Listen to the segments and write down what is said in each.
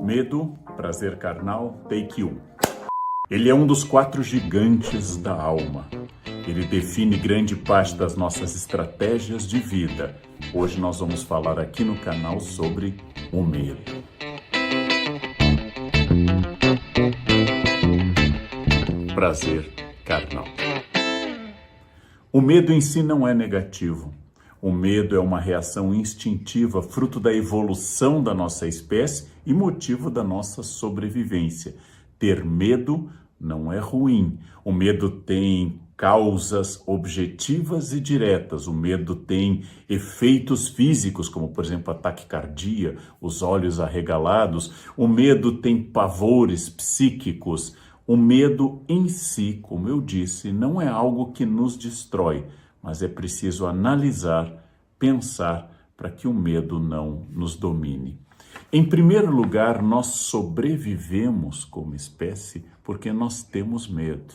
Medo, prazer carnal, take 1. Ele é um dos 4 gigantes da alma. Ele define grande parte das nossas estratégias de vida. Hoje nós vamos falar aqui no canal sobre o medo. Prazer carnal. O medo em si não é negativo. O medo é uma reação instintiva, fruto da evolução da nossa espécie e motivo da nossa sobrevivência. Ter medo não é ruim. O medo tem causas objetivas e diretas. O medo tem efeitos físicos, como por exemplo a taquicardia, os olhos arregalados. O medo tem pavores psíquicos. O medo em si, como eu disse, não é algo que nos destrói, mas é preciso analisar, pensar para que o medo não nos domine. Em primeiro lugar, nós sobrevivemos como espécie porque nós temos medo.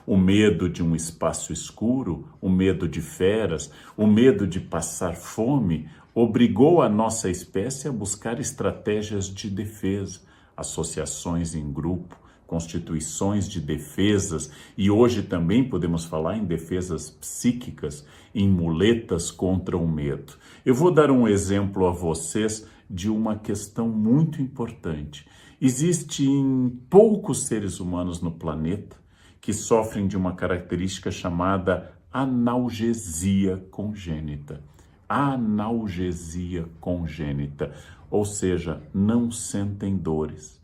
O medo de um espaço escuro, o medo de feras, o medo de passar fome, obrigou a nossa espécie a buscar estratégias de defesa, associações em grupo, constituições de defesas, e hoje também podemos falar em defesas psíquicas, em muletas contra o medo. Eu vou dar um exemplo a vocês de uma questão muito importante. Existem poucos seres humanos no planeta que sofrem de uma característica chamada analgesia congênita. Analgesia congênita, ou seja, não sentem dores.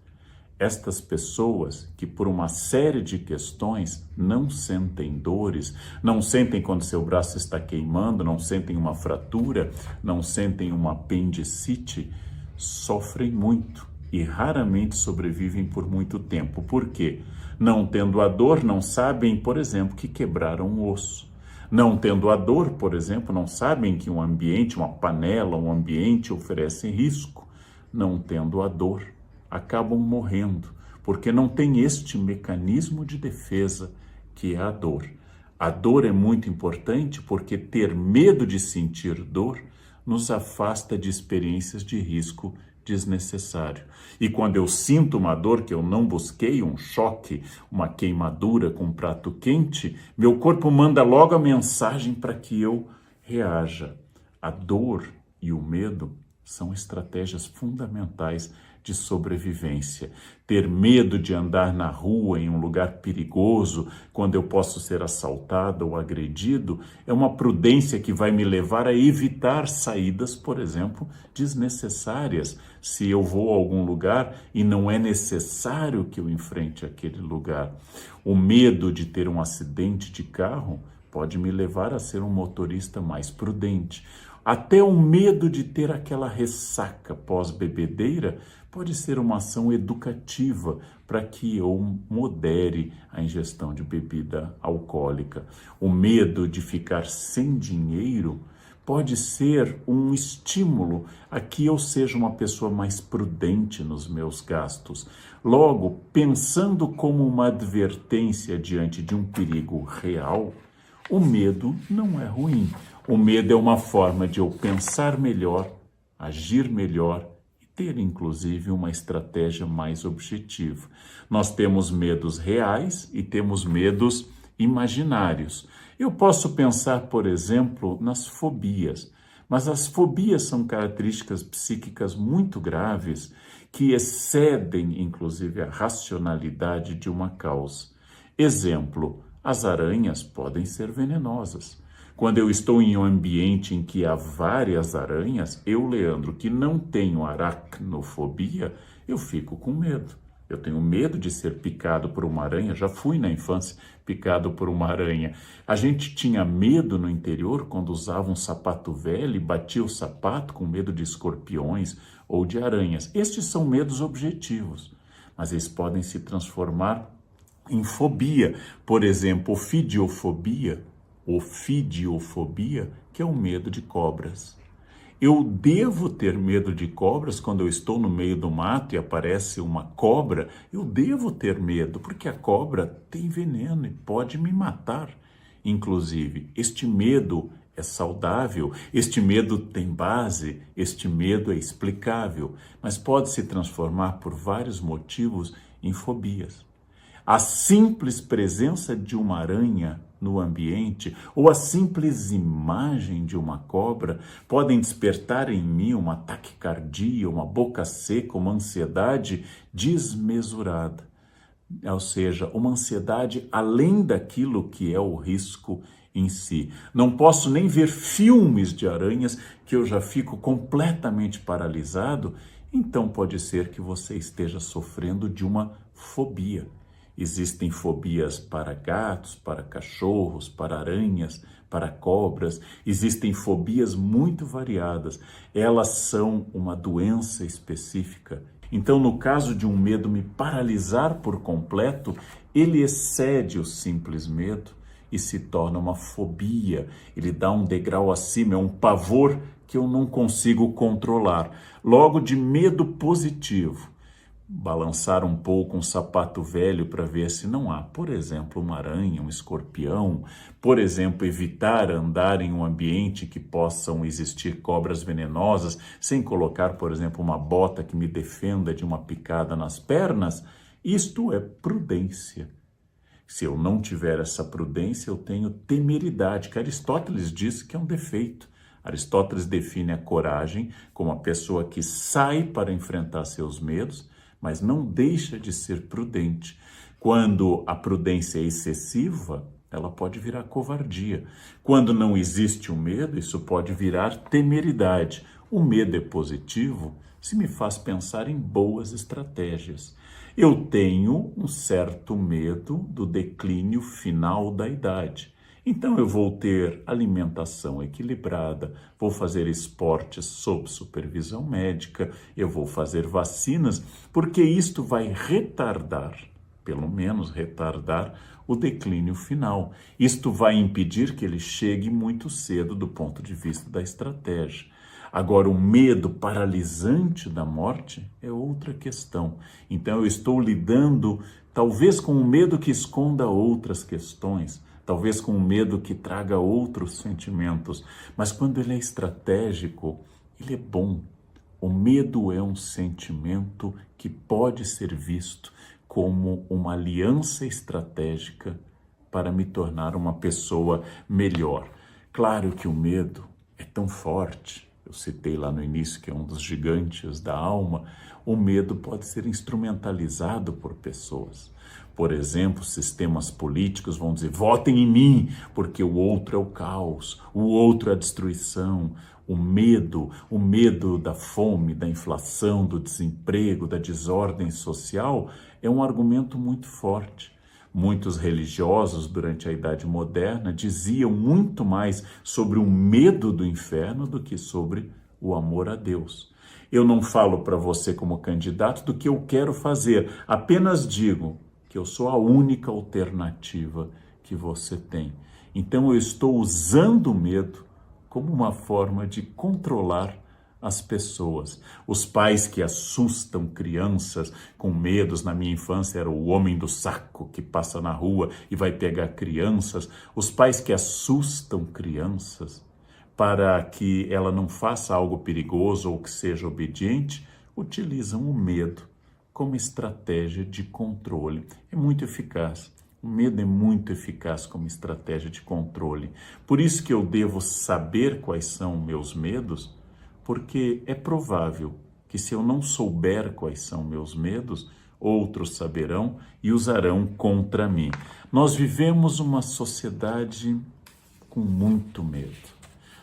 Estas pessoas que por uma série de questões não sentem dores, não sentem quando seu braço está queimando, não sentem uma fratura, não sentem uma apendicite, sofrem muito e raramente sobrevivem por muito tempo. Por quê? Não tendo a dor, não sabem, por exemplo, que quebraram um osso. Não tendo a dor, por exemplo, não sabem que um ambiente, uma panela, um ambiente oferece risco. Não tendo a dor, acabam morrendo, porque não tem este mecanismo de defesa que é a dor. A dor é muito importante porque ter medo de sentir dor nos afasta de experiências de risco desnecessário. E quando eu sinto uma dor que eu não busquei, um choque, uma queimadura com um prato quente, meu corpo manda logo a mensagem para que eu reaja. A dor e o medo são estratégias fundamentais de sobrevivência. Ter medo de andar na rua em um lugar perigoso, quando eu posso ser assaltado ou agredido, é uma prudência que vai me levar a evitar saídas, por exemplo, desnecessárias. Se eu vou a algum lugar e não é necessário que eu enfrente aquele lugar. O medo de ter um acidente de carro pode me levar a ser um motorista mais prudente. Até o medo de ter aquela ressaca pós-bebedeira pode ser uma ação educativa para que eu modere a ingestão de bebida alcoólica. O medo de ficar sem dinheiro pode ser um estímulo a que eu seja uma pessoa mais prudente nos meus gastos. Logo, pensando como uma advertência diante de um perigo real, o medo não é ruim. O medo é uma forma de eu pensar melhor, agir melhor e ter, inclusive, uma estratégia mais objetiva. Nós temos medos reais e temos medos imaginários. Eu posso pensar, por exemplo, nas fobias, mas as fobias são características psíquicas muito graves que excedem, inclusive, a racionalidade de uma causa. Exemplo, as aranhas podem ser venenosas. Quando eu estou em um ambiente em que há várias aranhas, eu, Leandro, que não tenho aracnofobia, eu fico com medo. Eu tenho medo de ser picado por uma aranha, já fui na infância picado por uma aranha. A gente tinha medo no interior quando usava um sapato velho e batia o sapato com medo de escorpiões ou de aranhas. Estes são medos objetivos, mas eles podem se transformar em fobia. Por exemplo, ofidiofobia, que é o medo de cobras. Eu devo ter medo de cobras quando eu estou no meio do mato e aparece uma cobra. Eu devo ter medo, porque a cobra tem veneno e pode me matar. Inclusive, este medo é saudável, este medo tem base, este medo é explicável, mas pode se transformar por vários motivos em fobias. A simples presença de uma aranha no ambiente ou a simples imagem de uma cobra podem despertar em mim uma taquicardia, uma boca seca, uma ansiedade desmesurada. Ou seja, uma ansiedade além daquilo que é o risco em si. Não posso nem ver filmes de aranhas que eu já fico completamente paralisado, então pode ser que você esteja sofrendo de uma fobia. Existem fobias para gatos, para cachorros, para aranhas, para cobras. Existem fobias muito variadas. Elas são uma doença específica. Então, no caso de um medo me paralisar por completo, ele excede o simples medo e se torna uma fobia. Ele dá um degrau acima, é um pavor que eu não consigo controlar. Logo, de medo positivo, balançar um pouco um sapato velho para ver se não há, por exemplo, uma aranha, um escorpião, por exemplo, evitar andar em um ambiente que possam existir cobras venenosas, sem colocar, por exemplo, uma bota que me defenda de uma picada nas pernas, isto é prudência. Se eu não tiver essa prudência, eu tenho temeridade, que Aristóteles diz que é um defeito. Aristóteles define a coragem como a pessoa que sai para enfrentar seus medos, mas não deixa de ser prudente. Quando a prudência é excessiva, ela pode virar covardia. Quando não existe o medo, isso pode virar temeridade. O medo é positivo se me faz pensar em boas estratégias. Eu tenho um certo medo do declínio final da idade. Então eu vou ter alimentação equilibrada, vou fazer esportes sob supervisão médica, eu vou fazer vacinas, porque isto vai retardar, pelo menos retardar, o declínio final. Isto vai impedir que ele chegue muito cedo do ponto de vista da estratégia. Agora, o medo paralisante da morte é outra questão. Então eu estou lidando talvez com um medo que esconda outras questões, talvez com um medo que traga outros sentimentos, mas quando ele é estratégico, ele é bom. O medo é um sentimento que pode ser visto como uma aliança estratégica para me tornar uma pessoa melhor. Claro que o medo é tão forte, eu citei lá no início que é um dos gigantes da alma, o medo pode ser instrumentalizado por pessoas. Por exemplo, sistemas políticos vão dizer, votem em mim, porque o outro é o caos, o outro é a destruição. O medo da fome, da inflação, do desemprego, da desordem social, é um argumento muito forte. Muitos religiosos, durante a Idade Moderna, diziam muito mais sobre o medo do inferno do que sobre o amor a Deus. Eu não falo para você como candidato do que eu quero fazer, apenas digo que eu sou a única alternativa que você tem. Então eu estou usando o medo como uma forma de controlar as pessoas. Os pais que assustam crianças com medos, na minha infância era o homem do saco que passa na rua e vai pegar crianças. Os pais que assustam crianças para que ela não faça algo perigoso ou que seja obediente, utilizam o medo como estratégia de controle. É muito eficaz. O medo é muito eficaz como estratégia de controle. Por isso que eu devo saber quais são meus medos, porque é provável que se eu não souber quais são meus medos, outros saberão e usarão contra mim. Nós vivemos uma sociedade com muito medo.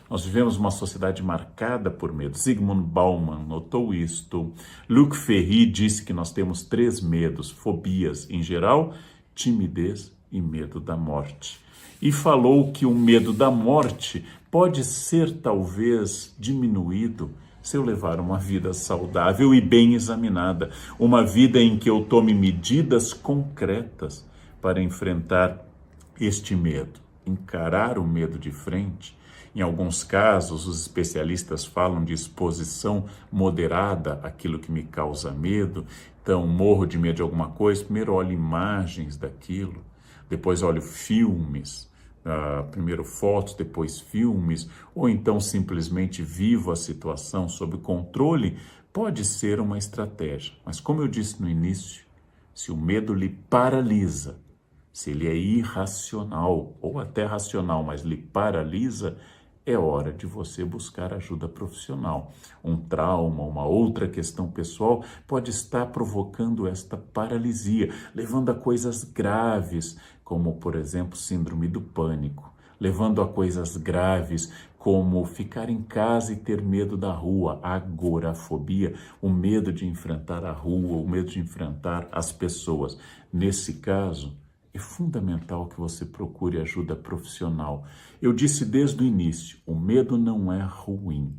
Nós vivemos uma sociedade marcada por medo. Zygmunt Bauman notou isto. Luc Ferry disse que nós temos 3 medos, fobias em geral, timidez e medo da morte. E falou que o medo da morte pode ser talvez diminuído se eu levar uma vida saudável e bem examinada, uma vida em que eu tome medidas concretas para enfrentar este medo, encarar o medo de frente. Em alguns casos, os especialistas falam de exposição moderada àquilo que me causa medo. Então, morro de medo de alguma coisa, primeiro olho imagens daquilo, depois olho filmes, primeiro fotos, depois filmes, ou então simplesmente vivo a situação sob controle, pode ser uma estratégia. Mas como eu disse no início, se o medo lhe paralisa, se ele é irracional ou até racional, mas lhe paralisa, é hora de você buscar ajuda profissional. Um trauma, uma outra questão pessoal pode estar provocando esta paralisia, levando a coisas graves, como, por exemplo, síndrome do pânico, levando a coisas graves como ficar em casa e ter medo da rua, agorafobia, o medo de enfrentar a rua, o medo de enfrentar as pessoas. Nesse caso, é fundamental que você procure ajuda profissional. Eu disse desde o início, o medo não é ruim.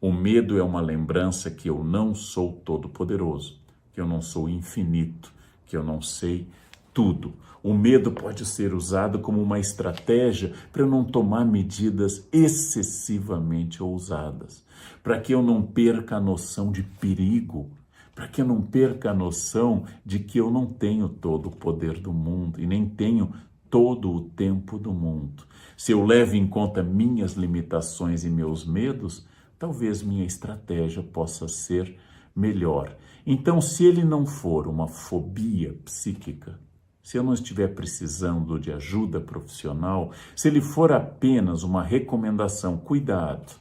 O medo é uma lembrança que eu não sou todo-poderoso, que eu não sou infinito, que eu não sei tudo. O medo pode ser usado como uma estratégia para eu não tomar medidas excessivamente ousadas, para que eu não perca a noção de perigo, para que eu não perca a noção de que eu não tenho todo o poder do mundo e nem tenho todo o tempo do mundo. Se eu levo em conta minhas limitações e meus medos, talvez minha estratégia possa ser melhor. Então, se ele não for uma fobia psíquica, se eu não estiver precisando de ajuda profissional, se ele for apenas uma recomendação, cuidado,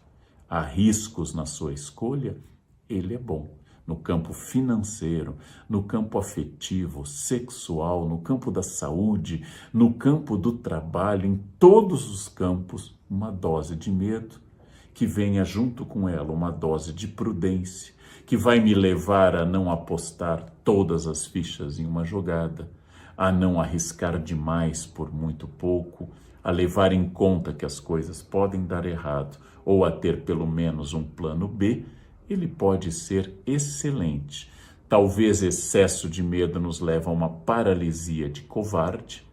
há riscos na sua escolha, ele é bom. No campo financeiro, no campo afetivo, sexual, no campo da saúde, no campo do trabalho, em todos os campos, uma dose de medo, que venha junto com ela uma dose de prudência, que vai me levar a não apostar todas as fichas em uma jogada, a não arriscar demais por muito pouco, a levar em conta que as coisas podem dar errado ou a ter pelo menos um plano B, ele pode ser excelente. Talvez excesso de medo nos leve a uma paralisia de covarde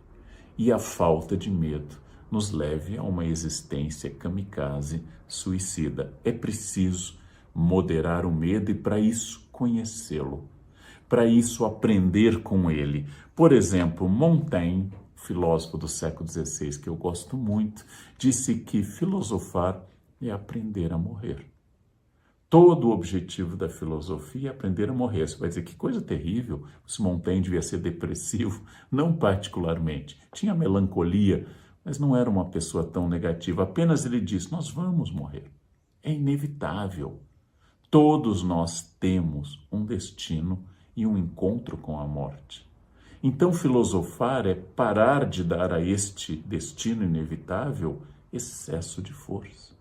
e a falta de medo nos leve a uma existência kamikaze suicida. É preciso moderar o medo e, para isso, conhecê-lo. Para isso, aprender com ele. Por exemplo, Montaigne, filósofo do século XVI, que eu gosto muito, disse que filosofar é aprender a morrer. Todo o objetivo da filosofia é aprender a morrer. Você vai dizer, que coisa terrível, se Montaigne devia ser depressivo. Não particularmente. Tinha melancolia, mas não era uma pessoa tão negativa. Apenas ele disse, nós vamos morrer. É inevitável. Todos nós temos um destino e um encontro com a morte. Então, filosofar é parar de dar a este destino inevitável excesso de força.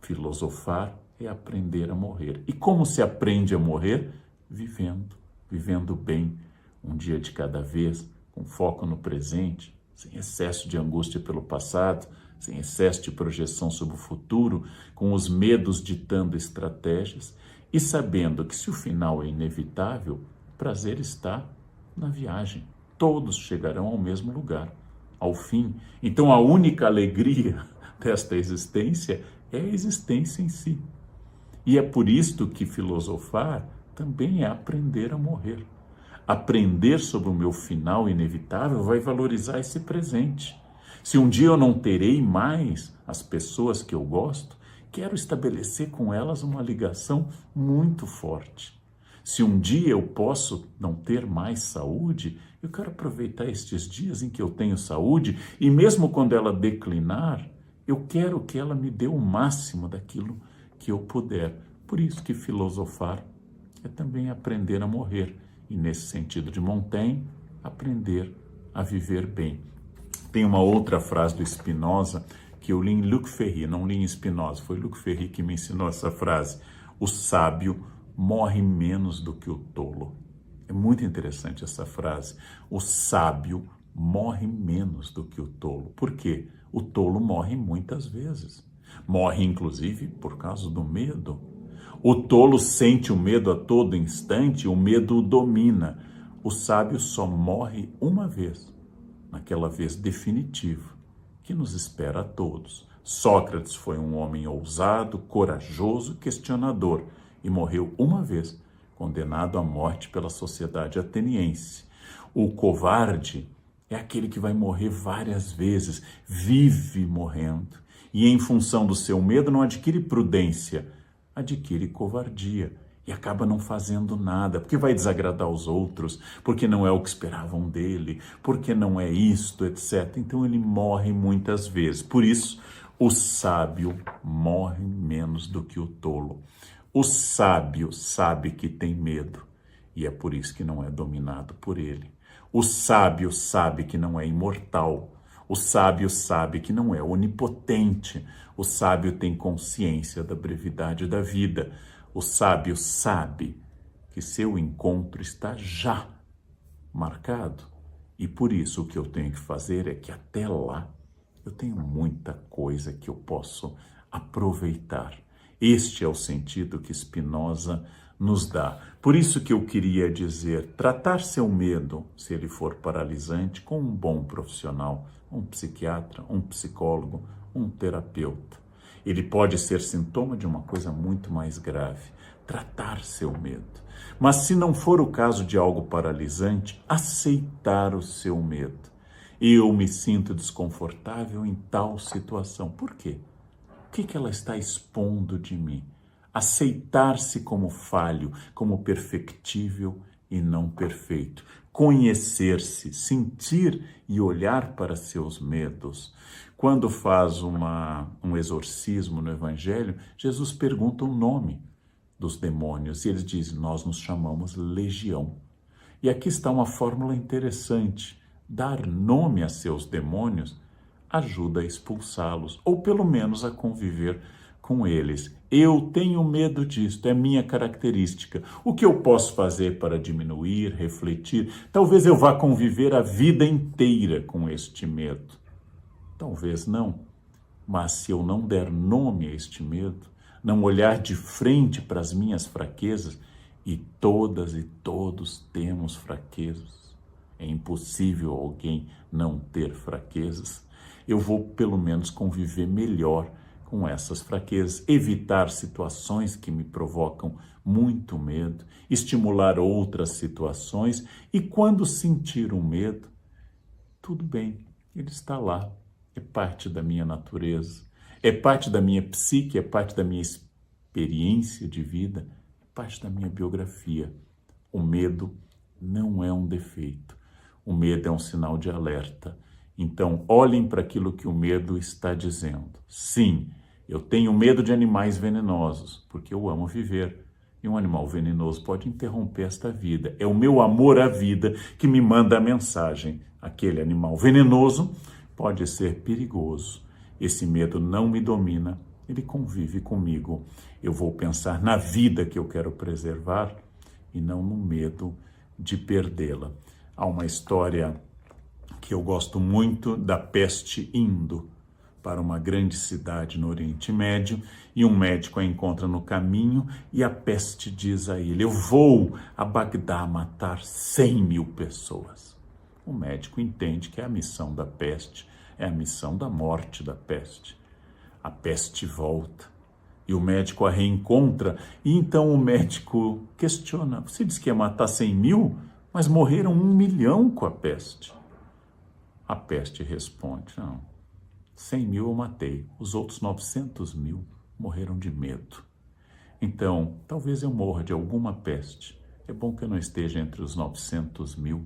Filosofar é aprender a morrer. E como se aprende a morrer? Vivendo bem, um dia de cada vez, com foco no presente, sem excesso de angústia pelo passado, sem excesso de projeção sobre o futuro, com os medos ditando estratégias e sabendo que se o final é inevitável, o prazer está na viagem. Todos chegarão ao mesmo lugar, ao fim. Então a única alegria desta existência é a existência em si. E é por isto que filosofar também é aprender a morrer. Aprender sobre o meu final inevitável vai valorizar esse presente. Se um dia eu não terei mais as pessoas que eu gosto, quero estabelecer com elas uma ligação muito forte. Se um dia eu posso não ter mais saúde, eu quero aproveitar estes dias em que eu tenho saúde e mesmo quando ela declinar, eu quero que ela me dê o máximo daquilo que eu puder. Por isso que filosofar é também aprender a morrer. E nesse sentido de Montaigne, aprender a viver bem. Tem uma outra frase do Spinoza que eu li em Luc Ferry, não li em Spinoza, foi Luc Ferry que me ensinou essa frase. O sábio morre menos do que o tolo. É muito interessante essa frase. O sábio morre menos do que o tolo. Por quê? O tolo morre muitas vezes. Morre, inclusive, por causa do medo. O tolo sente o medo a todo instante, o medo o domina. O sábio só morre uma vez, naquela vez definitiva, que nos espera a todos. Sócrates foi um homem ousado, corajoso, questionador, e morreu uma vez, condenado à morte pela sociedade ateniense. O covarde é aquele que vai morrer várias vezes, vive morrendo. E em função do seu medo não adquire prudência, adquire covardia. E acaba não fazendo nada, porque vai desagradar os outros, porque não é o que esperavam dele, porque não é isto, etc. Então ele morre muitas vezes. Por isso, o sábio morre menos do que o tolo. O sábio sabe que tem medo, e é por isso que não é dominado por ele. O sábio sabe que não é imortal. O sábio sabe que não é onipotente. O sábio tem consciência da brevidade da vida. O sábio sabe que seu encontro está já marcado. E por isso o que eu tenho que fazer é que até lá eu tenho muita coisa que eu posso aproveitar. Este é o sentido que Spinoza nos dá. Por isso que eu queria dizer, tratar seu medo, se ele for paralisante, com um bom profissional, um psiquiatra, um psicólogo, um terapeuta. Ele pode ser sintoma de uma coisa muito mais grave, tratar seu medo. Mas se não for o caso de algo paralisante, aceitar o seu medo. Eu me sinto desconfortável em tal situação. Por quê? O que ela está expondo de mim? Aceitar-se como falho, como perfectível e não perfeito. Conhecer-se, sentir e olhar para seus medos. Quando faz um exorcismo no Evangelho, Jesus pergunta o nome dos demônios e eles dizem, nós nos chamamos legião. E aqui está uma fórmula interessante. Dar nome a seus demônios ajuda a expulsá-los, ou pelo menos a conviver com eles. Eu tenho medo disto, é minha característica. O que eu posso fazer para diminuir, refletir? Talvez eu vá conviver a vida inteira com este medo. Talvez não. Mas se eu não der nome a este medo, não olhar de frente para as minhas fraquezas, e todas e todos temos fraquezas, é impossível alguém não ter fraquezas, eu vou pelo menos conviver melhor com essas fraquezas, evitar situações que me provocam muito medo, estimular outras situações e quando sentir um medo, tudo bem, ele está lá, é parte da minha natureza, é parte da minha psique, é parte da minha experiência de vida, é parte da minha biografia. O medo não é um defeito, o medo é um sinal de alerta. Então, olhem para aquilo que o medo está dizendo. Sim, eu tenho medo de animais venenosos, porque eu amo viver. E um animal venenoso pode interromper esta vida. É o meu amor à vida que me manda a mensagem. Aquele animal venenoso pode ser perigoso. Esse medo não me domina, ele convive comigo. Eu vou pensar na vida que eu quero preservar e não no medo de perdê-la. Há uma história que eu gosto muito da peste indo para uma grande cidade no Oriente Médio e um médico a encontra no caminho e a peste diz a ele, eu vou a Bagdá matar 100.000 pessoas. O médico entende que é a missão da peste, é a missão da morte da peste. A peste volta e o médico a reencontra e então o médico questiona, você disse que ia matar 100.000, mas morreram 1 milhão com a peste. A peste responde, não, 100.000 eu matei, os outros 900.000 morreram de medo. Então, talvez eu morra de alguma peste. É bom que eu não esteja entre os 900.000,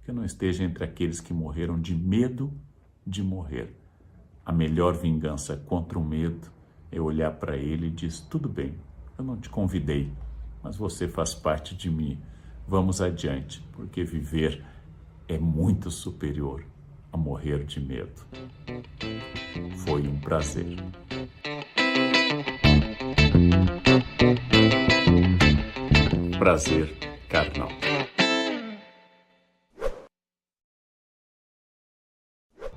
que eu não esteja entre aqueles que morreram de medo de morrer. A melhor vingança contra o medo é olhar para ele e dizer, tudo bem, eu não te convidei, mas você faz parte de mim. Vamos adiante, porque viver é muito superior a morrer de medo. Foi um prazer. Prazer carnal.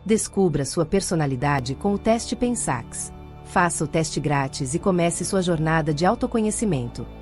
Descubra sua personalidade com o teste Pensax. Faça o teste grátis e comece sua jornada de autoconhecimento.